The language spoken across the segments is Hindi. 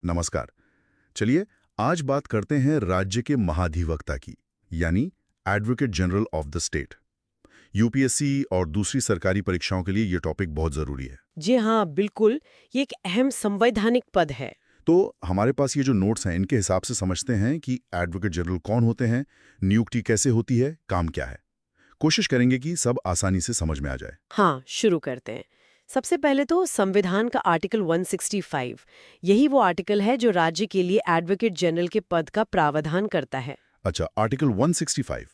नमस्कार। चलिए आज बात करते हैं राज्य के महाधिवक्ता की, यानी advocate general of the state. UPSC और दूसरी सरकारी परीक्षाओं के लिए ये टॉपिक बहुत जरूरी है। जी हाँ, बिल्कुल। ये एक अहम संवैधानिक पद है। तो हमारे पास ये जो नोट्स हैं, इनके हिसाब से समझते हैं कि एडवोकेट जनरल कौन होते हैं, नियुक्ति कैसे होती है, काम क्या है। कोशिश करेंगे कि सब आसानी से समझ में आ जाए। हाँ, शुरू करते हैं। सबसे पहले तो संविधान का आर्टिकल 165, यही वो आर्टिकल है जो राज्य के लिए एडवोकेट जनरल के पद का प्रावधान करता है। अच्छा, आर्टिकल 165।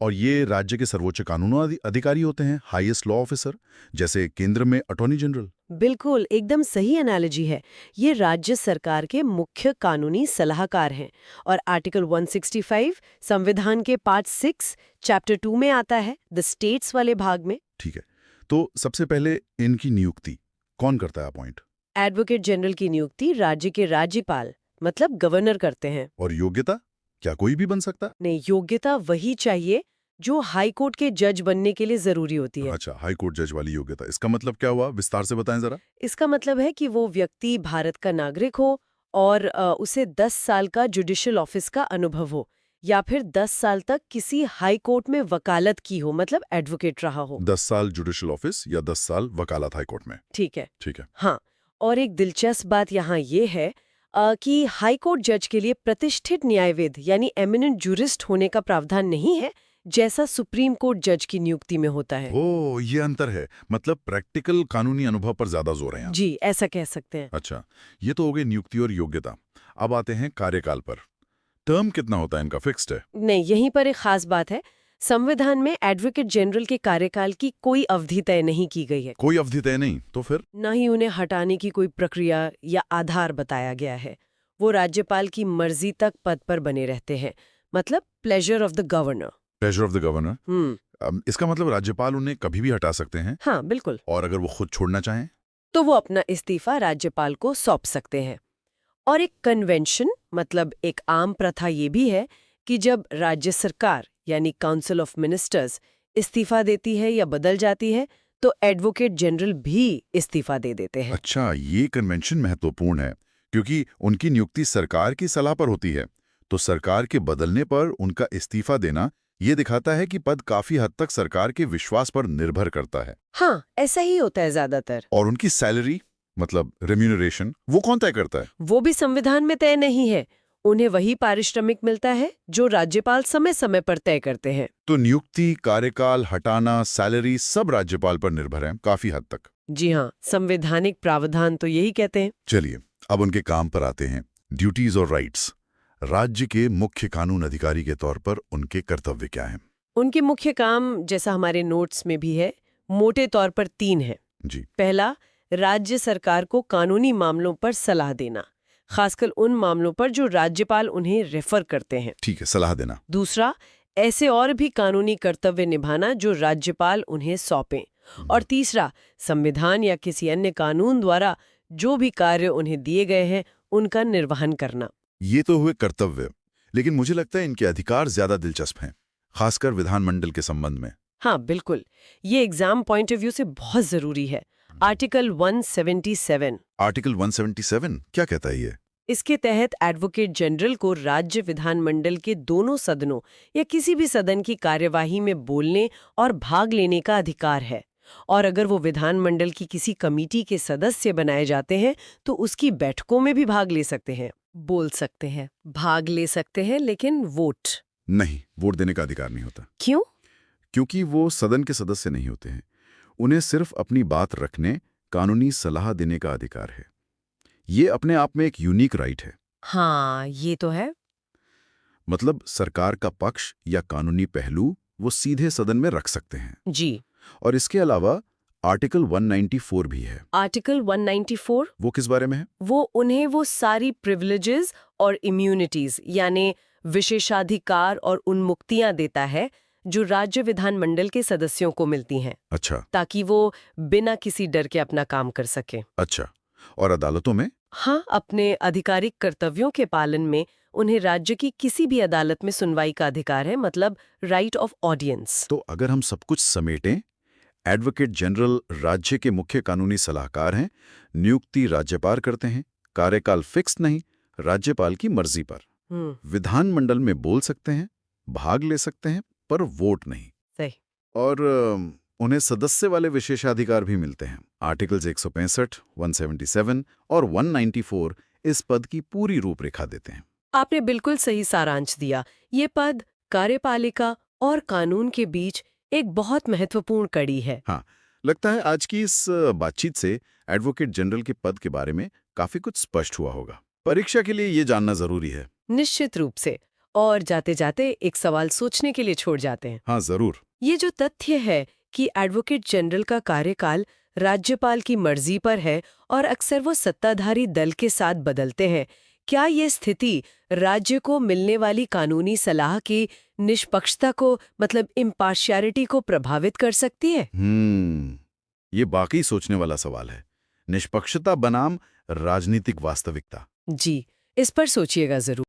और ये राज्य के सर्वोच्च कानूनी अधिकारी होते हैं, हाईएस्ट लॉ ऑफिसर, जैसे केंद्र में अटॉर्नी जनरल। बिल्कुल, एकदम सही एनालॉजी है। ये राज्य सरकार के मुख्य कानूनी सलाहकार हैं। और आर्टिकल 165 संविधान के पार्ट 6 चैप्टर 2 में आता है, द स्टेट्स वाले भाग में। ठीक है, तो सबसे पहले इनकी नियुक्ति कौन करता है, अपॉइंट? एडवोकेट जनरल की नियुक्ति राज्य के राज्यपाल मतलब गवर्नर करते हैं। और योग्यता, क्या कोई भी बन सकता? नहीं, योग्यता वही चाहिए जो हाई कोर्ट के जज बनने के लिए जरूरी होती है। अच्छा, हाई कोर्ट जज वाली योग्यता। इसका मतलब क्या हुआ, विस्तार से बताएं जरा। इसका मतलब है कि वो व्यक्ति भारत का नागरिक हो और उसे 10 साल का जुडिशियल ऑफिस का अनुभव हो, या फिर 10 साल तक किसी हाई कोर्ट में वकालत की हो, मतलब एडवोकेट रहा हो। 10 साल जुडिशियल ऑफिस या 10 साल वकालत हाई कोर्ट में। ठीक है। ठीक है। हाँ, और एक दिलचस्प बात यहाँ ये है कि हाई कोर्ट जज के लिए प्रतिष्ठित न्यायविद यानी एमिनेंट जूरिस्ट होने का प्रावधान नहीं है, जैसा सुप्रीम कोर्ट जज की नियुक्ति में होता है। ओ, ये अंतर है, मतलब प्रैक्टिकल कानूनी अनुभव पर ज्यादा जोर है यहाँ। जी, ऐसा कह सकते हैं। अच्छा, ये तो हो गई नियुक्ति और योग्यता। अब आते हैं कार्यकाल पर। टर्म कितना होता है इनका, फिक्स्ड है? नहीं, यहीं पर एक खास बात है। संविधान में एडवोकेट जनरल के कार्यकाल की कोई अवधि तय नहीं की गई है। कोई अवधि तय नहीं, तो फिर? न ही उन्हें हटाने की कोई प्रक्रिया या आधार बताया गया है। वो राज्यपाल की मर्जी तक पद पर बने रहते हैं, मतलब pleasure of the governor. Pleasure of the governor. Hmm. इसका मतलब राज्यपाल उन्हें कभी भी हटा सकते हैं? हाँ, बिल्कुल। और अगर वो खुद छोड़ना चाहें? तो वो अपना इस्तीफा राज्यपाल को सौंप सकते हैं। और एक कन्वेंशन मतलब एक आम प्रथा ये भी है कि जब राज्य सरकार यानी काउंसिल ऑफ मिनिस्टर्स इस्तीफा देती है या बदल जाती है, तो एडवोकेट जनरल भी इस्तीफा दे देते हैं। अच्छा, ये कन्वेंशन महत्वपूर्ण है, क्योंकि उनकी नियुक्ति सरकार की सलाह पर होती है। तो सरकार के बदलने पर उनका इस्तीफा देना ये दिखाता है कि पद काफी हद तक सरकार के विश्वास पर निर्भर करता है। हाँ, ऐसा ही होता है ज्यादातर। और उनकी सैलरी, मतलब रेम्यूनरेशन, वो कौन तय करता है? वो भी संविधान में तय नहीं है। उन्हें वही पारिश्रमिक मिलता है जो राज्यपाल समय समय पर तय करते हैं। तो नियुक्ति, कार्यकाल, हटाना, सैलरी सब राज्यपाल पर निर्भर है काफी हद तक। जी हाँ, संवैधानिक प्रावधान तो यही कहते हैं। चलिए, अब उनके काम पर आते हैं। ड्यूटीज और राइट्स। राज्य के मुख्य कानून अधिकारी के तौर पर उनके कर्तव्य क्या हैं? उनके मुख्य काम, जैसा हमारे नोट्स में भी है, मोटे तौर पर 3 हैं। जी। पहला, राज्य सरकार को कानूनी मामलों पर सलाह देना, खासकर उन मामलों पर जो राज्यपाल उन्हें रेफर करते हैं। ठीक है, सलाह देना। दूसरा, ऐसे और भी कानूनी कर्तव्य निभाना जो राज्यपाल उन्हें सौंपें। और तीसरा, संविधान या किसी अन्य कानून द्वारा जो भी कार्य उन्हें दिए गए हैं उनका निर्वहन करना। ये तो हुए कर्तव्य, लेकिन मुझे लगता है इनके अधिकार ज्यादा दिलचस्प हैं, खासकर विधानमंडल के संबंध में। हाँ, बिल्कुल। ये एग्जाम पॉइंट ऑफ व्यू से बहुत जरूरी है। आर्टिकल 177। आर्टिकल 177 क्या कहता है ये? इसके तहत एडवोकेट जनरल को राज्य विधानमंडल के दोनों सदनों या किसी भी सदन की कार्यवाही में बोलने और भाग लेने का अधिकार है। और अगर वो विधानमंडल की किसी कमेटी के सदस्य बनाए जाते हैं तो उसकी बैठकों में भी भाग ले सकते हैं। बोल सकते हैं, भाग ले सकते हैं, लेकिन वोट नहीं, वोट देने का अधिकार नहीं होता। क्यों? क्योंकि वो सदन के सदस्य नहीं होते हैं। उन्हें सिर्फ अपनी बात रखने, कानूनी सलाह देने का अधिकार है। ये अपने आप में एक यूनिक राइट है। हाँ, ये तो है। मतलब सरकार का पक्ष या कानूनी पहलू वो सीधे सदन में रख सकते हैं। जी। और इसके अलावा आर्टिकल 194 भी है। आर्टिकल 194 वो किस बारे में है? वो उन्हें वो सारी प्रिविलेजेस और इम्यूनिटीज यानी विशेषाधिकार और उन्मुक्तियां देता है जो राज्य विधानमंडल के सदस्यों को मिलती हैं। अच्छा। ताकि वो बिना किसी डर के अपना काम कर सके। अच्छा, और अदालतों में? हाँ, अपने आधिकारिक कर्तव्यों के पालन में उन्हें राज्य की किसी भी अदालत में सुनवाई का अधिकार है, मतलब राइट ऑफ ऑडियंस। तो अगर हम सब कुछ समेटें, एडवोकेट जनरल राज्य के मुख्य कानूनी सलाहकार हैं, नियुक्ति राज्यपाल करते हैं, कार्यकाल फिक्स नहीं, राज्यपाल की मर्जी पर। विधानमंडल में बोल सकते हैं, भाग ले सकते हैं, पर वोट नहीं। सही। और उन्हें सदस्य वाले विशेषाधिकार भी मिलते हैं। आर्टिकल्स 165, 177 और 194 इस पद की पूरी रूपरेखा देते हैं। आपने बिल्कुल सही सारांश दिया। ये पद कार्यपालिका और कानून के बीच एक बहुत महत्वपूर्ण कड़ी है। हाँ, लगता है आज की इस बातचीत से एडवोकेट जनरल के पद के बारे में काफी कुछ स्पष्ट हुआ होगा। परीक्षा के लिए ये जानना जरूरी है। निश्चित रूप से। और जाते जाते एक सवाल सोचने के लिए छोड़ जाते हैं। हाँ, जरूर। ये जो तथ्य है कि एडवोकेट जनरल का कार्यकाल राज्यपाल की मर्जी पर है और अक्सर वो सत्ताधारी दल के साथ बदलते हैं, क्या ये स्थिति राज्य को मिलने वाली कानूनी सलाह की निष्पक्षता को, मतलब इम्पार्शियलिटी को प्रभावित कर सकती है? ये बाकी सोचने वाला सवाल है। निष्पक्षता बनाम राजनीतिक वास्तविकता। जी, इस पर सोचिएगा जरूर।